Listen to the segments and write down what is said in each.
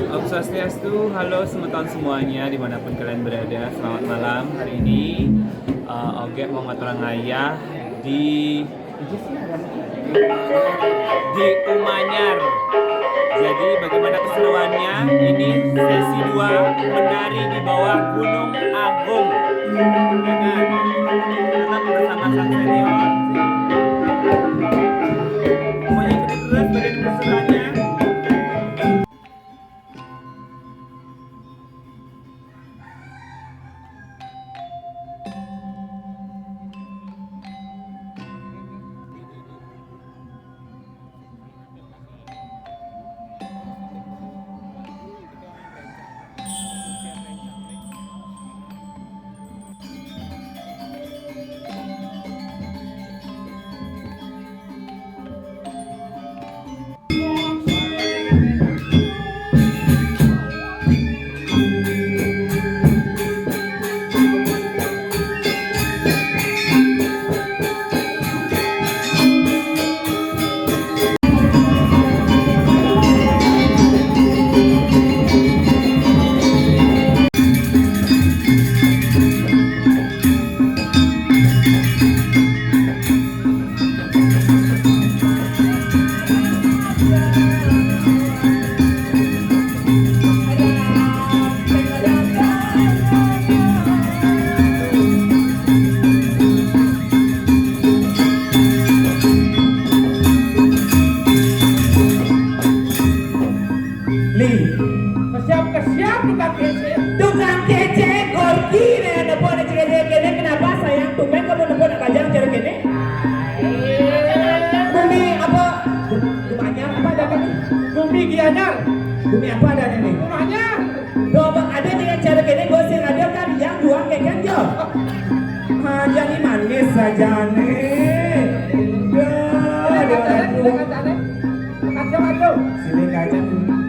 Om Swastiastu, halo teman-teman semuanya dimanapun kalian berada. Selamat malam. Hari ini Oge mau ngaturang ayah di Umanyar. Jadi bagaimana keseruannya? Ini sesi 2 menari di bawah Gunung Agung. Dengan tetap bersama sang senior. Pokoknya ikuti terus bagaimana keseruannya. Tukang kece gorki nih ada pon kece kene kenapa sayang tumben kamu nepon kajang cara kene bumi apa bumanya apa ada kan bumi gianyar bumi apa ada nih bumanya doa ada dengan cara kene gosir ada kan yang juang keken jo jadi manis saja nih sini kacang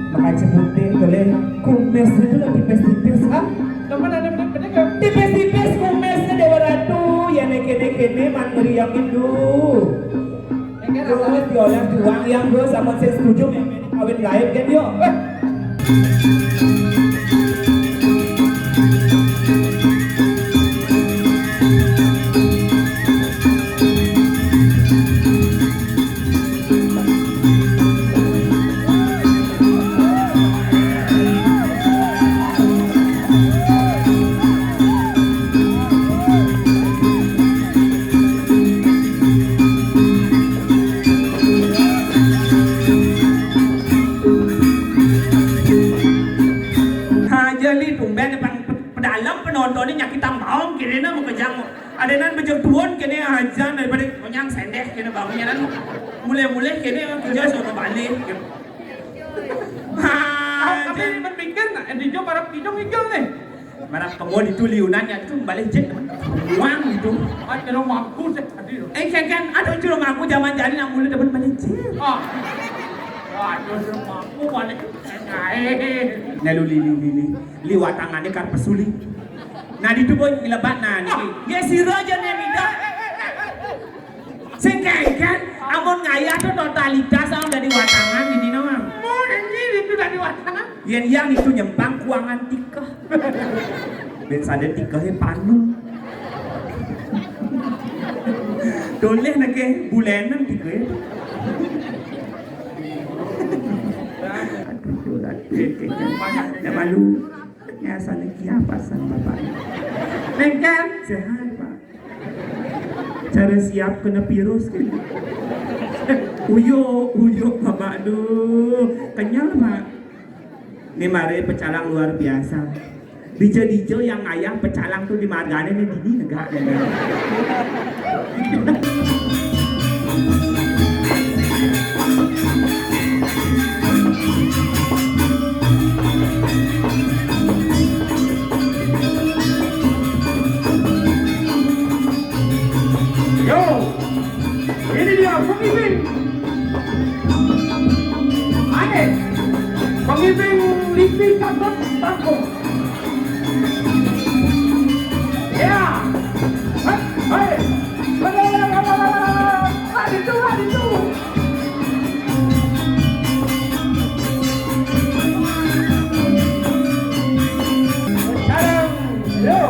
makanya putih boleh kumes itu loh tipes-tipes teman ada bener-bener tipes-tipes kumesnya Dewa Ratu ya neke-neke man meriang itu terus diolah juang yang gue sama saya setuju kawin gaib kan yuk penontonnya nyakitan bawang kini na mukajang ada nan bejong tuon kini ajan daripada konyang sendek kini bawangnya nan mulai kini kerja sama balik tapi berpikir nak hijau para hijau nih marah kamu itu liunannya itu balik jet uang itu ada rumah aku sih kan ada rumah aku zaman jadi nak mulai dapat balik jet aduh rumah aku balik lalu liwat tangannya kan pesuli. Nah di tubuh ngelebat nanti. Ya si Roger nih tidak. Sengkaikan, amun ngayah tuh totalitas sama dari watangan ini namang. Mau anjir itu dari watangan? Yang itu nyempang kuangan tika. Dan sada tikahnya panu. Doleh nake bulanan tikahnya. Aduh, malu. Nyasa lagi apa sama bapak? Nengkan sehat pak. Cara siap kena virus gitu. Uyuk bapak aduh kenyal pak. Ini mari pecalang luar biasa. Dijo yang ayah pecalang tuh di margane nih di negara. Ya. Hei. Itu. Sekarang, yo.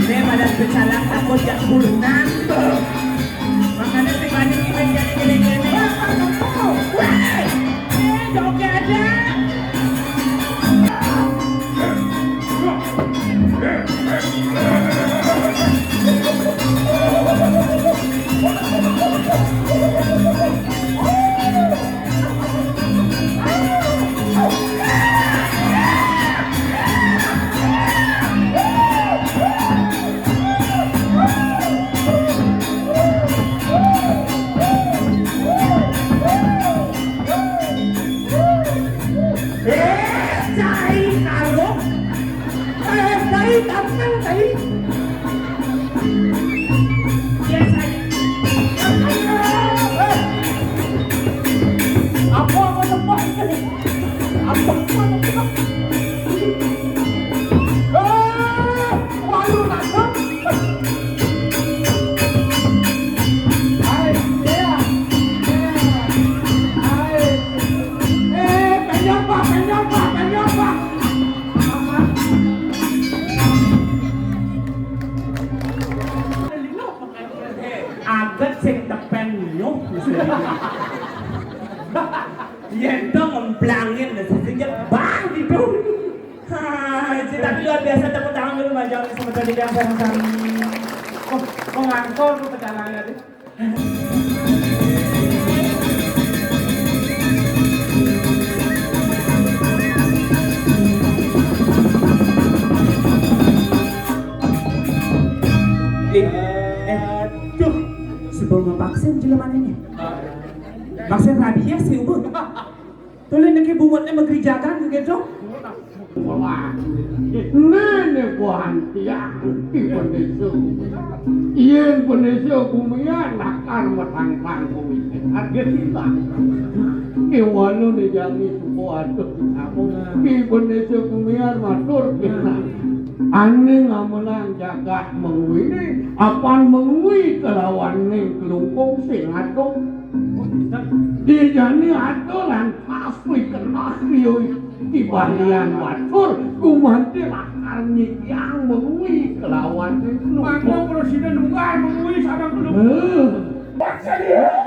Ini pada bersalah takut jak bulu nanti. Makanya si panik ini jadi gini-gini. Wah, joget aja. Cai karo. Cai datang cai. Ya cai. Apa tempat ini? Apa tempat? Walu datang. Hai, dia. Hai. Penyapa. Agak sing depan nyuh. Yen dong ngemplangin sesingnya bang gitu. Hai, tapi luar biasa tepuk tangan dulu Mbak Jong sama tadi yang sama-sama. Kok ngangkor tuh pecanannya tuh. Duh, sebelum vaksin jelemannya. Vaksin rabies sih ubud. Tulen nake bumutnya megerijakan gitu. Nenek buah tiang di Indonesia. Iya Indonesia kumia nakar matang-tang kumia. Harga kita. Iwanu ni jangi semua tuh. Di Indonesia kumia matur kita. Ane ngamelang jagat mengwini, apan mengwi kelawan ning kelungkung sing atung. Di jani aturan pasti kena riuy. Di balian watur kumanti lakar yang mengwi kelawan ning kelungkung. Presiden Dungai mengui sadang kelungkung. Maksudnya